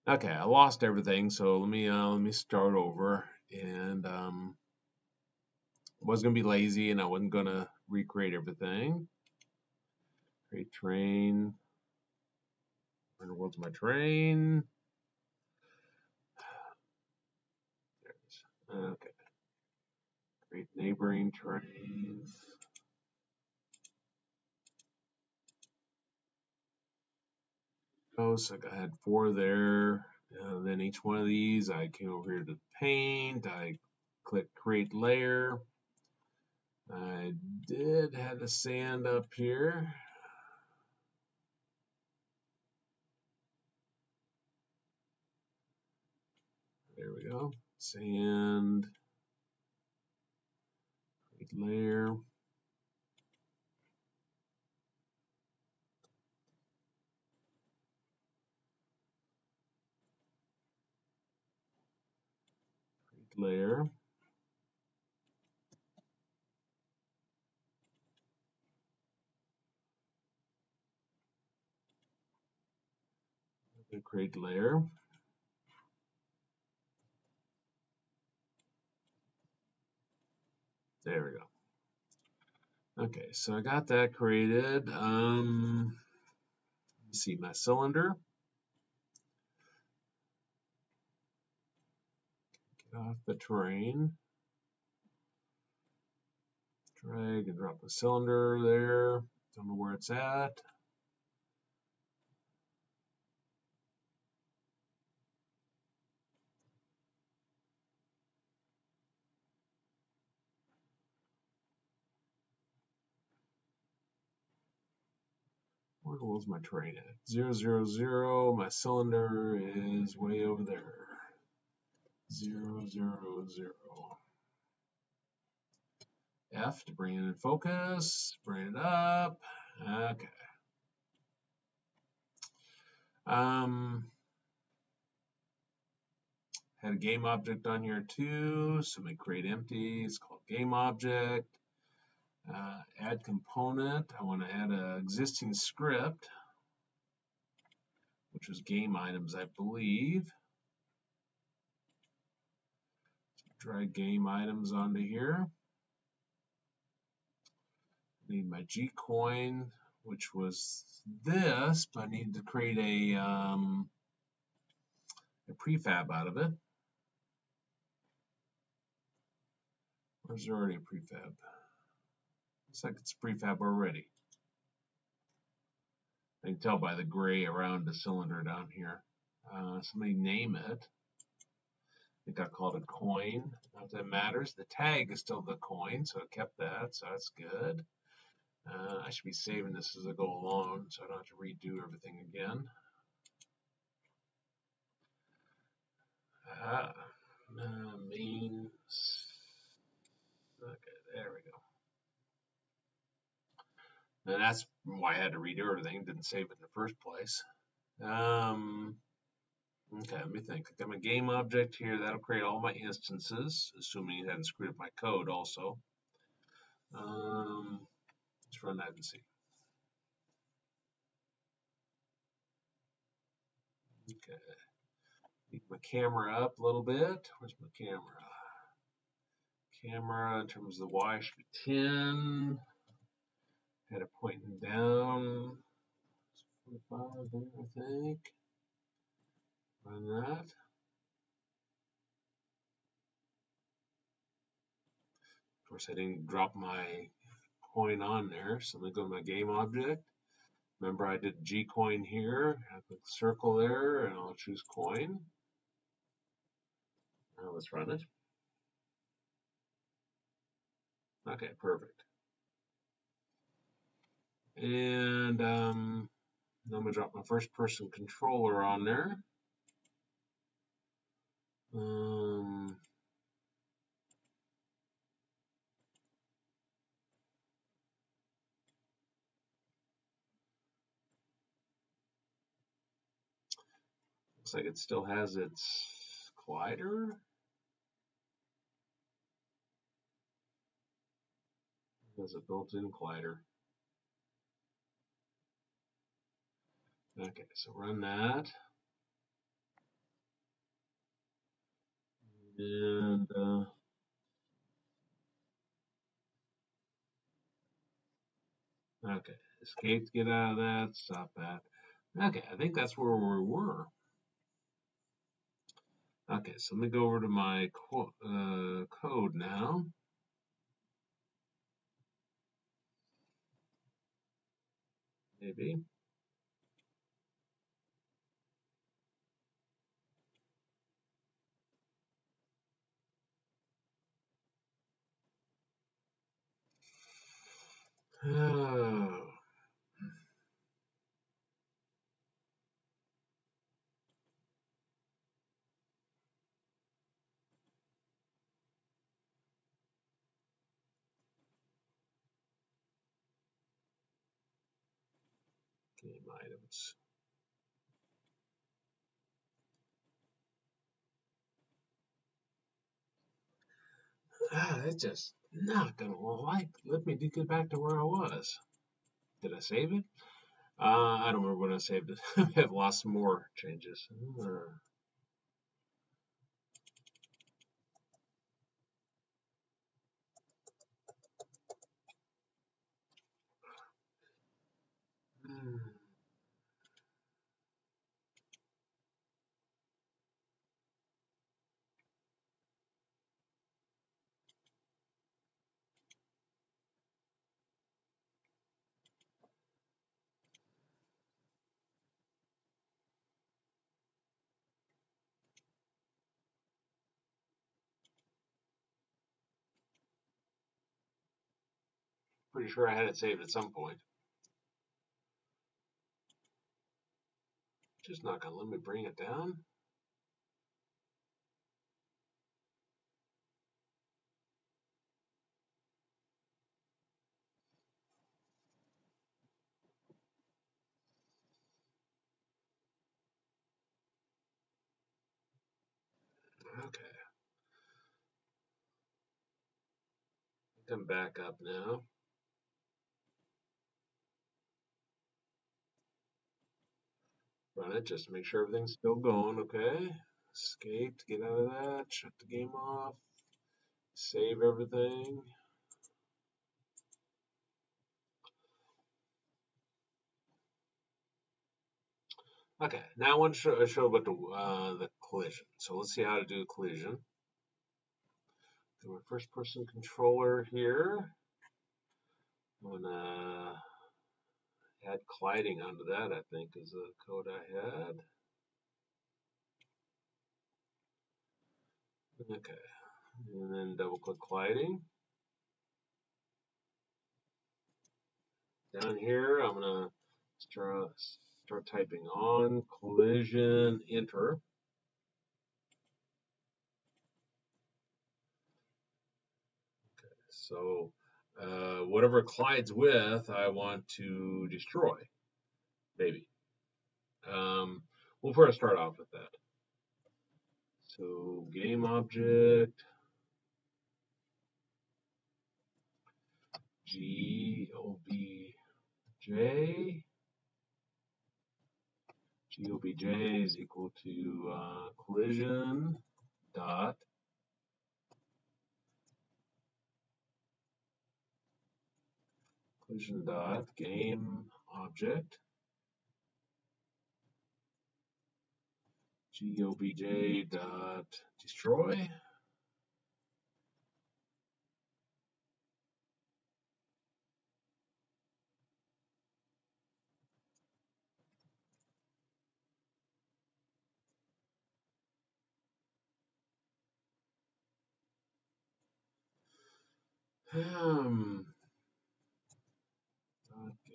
Okay, I lost everything, so let me start over. And I was gonna be lazy, and I wasn't gonna recreate everything. Create train. Where in the world's my train? There it is. Okay. Create neighboring trains. Oh, so I had 4 there. And then each one of these, I came over here to paint. I click create layer. I did have the sand up here. There we go. Sand. Create layer. Create layer. And create layer. There we go. Okay, so I got that created. Let's see my cylinder. Get off the terrain. Drag and drop the cylinder there. Don't know where it's at. Where the world's my train at? 0, 0, 0. My cylinder is way over there. 0, 0, 0. F to bring it in focus. Bring it up. Okay. Had a game object on here too. So let me create empty. It's called game object. Add component. I want to add an existing script, which was game items, I believe. Drag game items onto here. Need my G coin, which was this, but I need to create a prefab out of it. Where's there already a prefab? Looks like it's prefab already. I can tell by the gray around the cylinder down here. Somebody name it. I think I called it coin. Not that matters. The tag is still the coin, so I kept that, so that's good. I should be saving this as I go along, so I don't have to redo everything again. Main. Okay, there we go. And that's why I had to redo everything. Didn't save it in the first place. Okay, let me think. I got my game object here. That'll create all my instances, assuming it hadn't screwed up my code also. Let's run that and see. Okay. Need my camera up a little bit. Where's my camera? Camera in terms of the Y should be 10. Had it pointing down. 45 there, I think. Run that. Of course, I didn't drop my coin on there, so let me go to my game object. Remember, I did G coin here. I click circle there, and I'll choose coin. Now let's run it. Okay, perfect. And I'm gonna drop my first person controller on there. Looks like it still has its collider. It has a built-in collider. Okay, so run that. And okay, escape to get out of that, stop that. Okay, I think that's where we were. Okay, so let me go over to my code now. Maybe. Oh, game items. It's just not gonna let me get back to where I was. Did I save it? I don't remember when I saved it. I've lost some more changes. Pretty sure I had it saved at some point. Just not gonna let me bring it down. Okay, come back up now. Run it just to make sure everything's still going. Okay. Escape to get out of that. Shut the game off. Save everything. Okay, now I want to show about the collision. So let's see how to do collision. So my first person controller here. I'm gonna add colliding onto that, I think is the code I had. Okay, and then double click colliding. Down here, I'm gonna start typing on collision, enter. So whatever it collides with, I want to destroy, maybe. We'll first start off with that. So game object, GOBJ. GOBJ is equal to collision dot game object GOBJ dot destroy.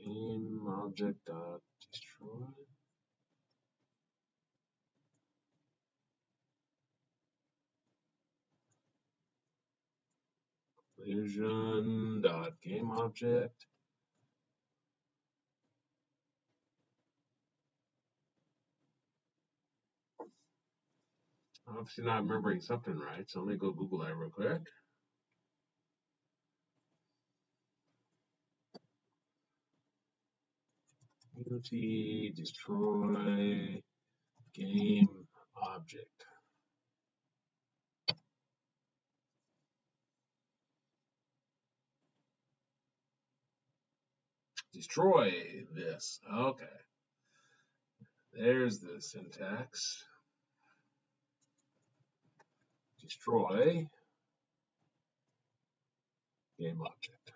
Game object dot destroy. Collision dot game object. Obviously not remembering something right, so let me go Google that real quick. Unity destroy game object. destroy this. Okay. There's the syntax. Destroy game object.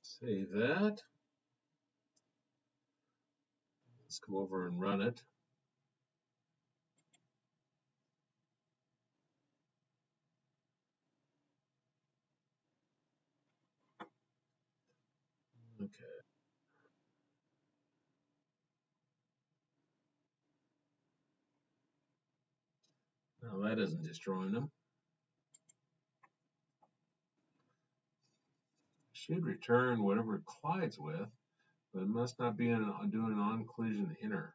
Save that. Let's come over and run it. Okay. Now that isn't destroying them. Should return whatever it collides with, but it must not be doing an on-collision inner.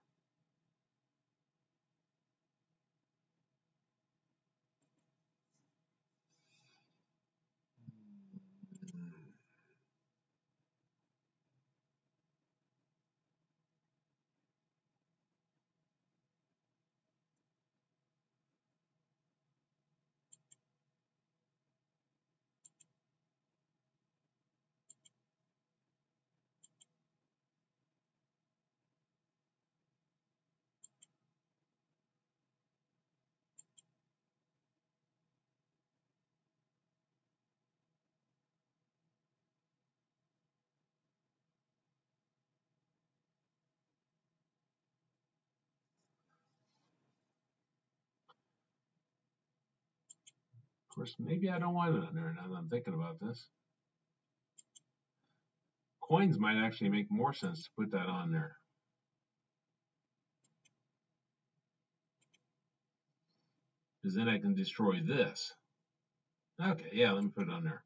Of course, maybe I don't want it on there now that I'm thinking about this. Coins might actually make more sense to put that on there. Because then I can destroy this. Okay, yeah, let me put it on there.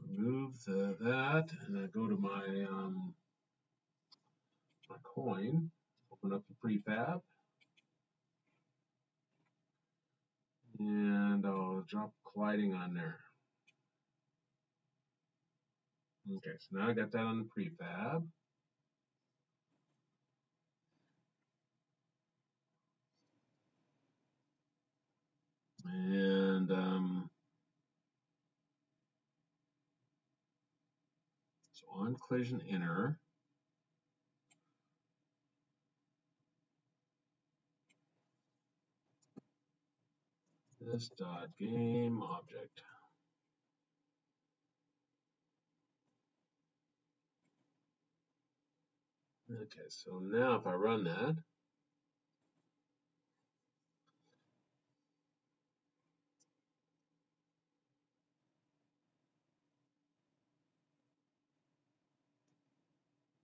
Remove that, and I go to my my coin. Open up the prefab, and I'll drop colliding on there. Okay, so now I got that on the prefab. And so on collision inner. This dot game object. Okay, so now if I run that,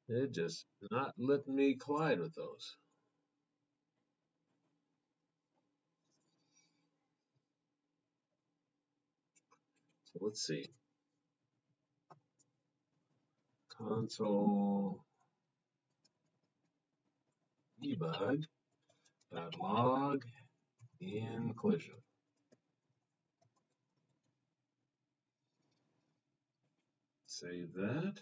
it just not letting me collide with those. So let's see. Console debug.log in collision. Save that.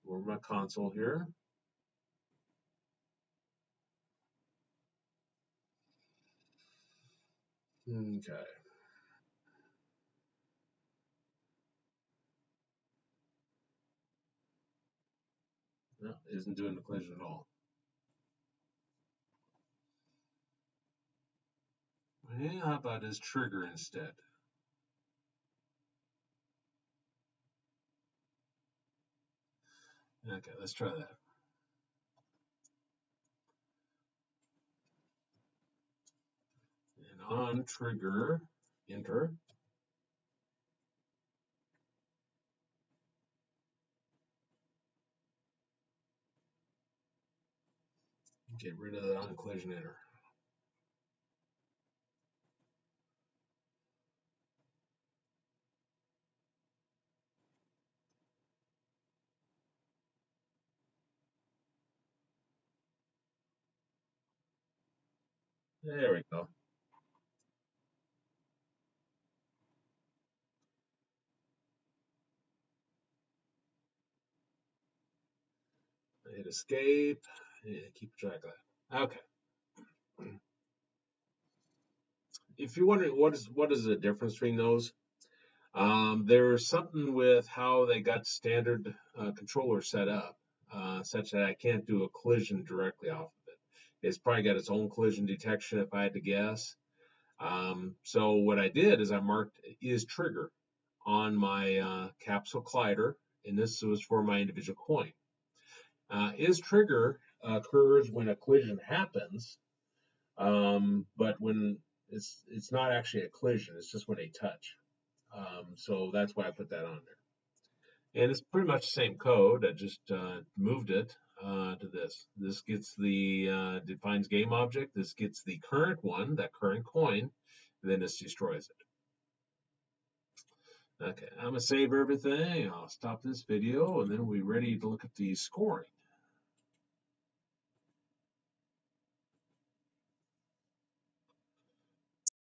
Go over my console here. Okay. No, isn't doing the collision at all. Yeah, how about his trigger instead? Okay, let's try that. And on trigger, enter. Get rid of the on collision enter. There we go. I hit escape. Yeah, keep track of that. Okay. if you're wondering what is the difference between those, there's something with how they got standard controller set up, such that I can't do a collision directly off of it. It's probably got its own collision detection, if I had to guess. So what I did is I marked is trigger on my capsule collider, and this was for my individual coin. Is trigger occurs when a collision happens, but when it's not actually a collision, it's just when they touch. So that's why I put that on there. And it's pretty much the same code. I just moved it to this. This gets the defines game object. This gets the current one, that current coin, and then this destroys it. Okay, I'm gonna save everything. I'll stop this video, and then we're ready to look at the scoring.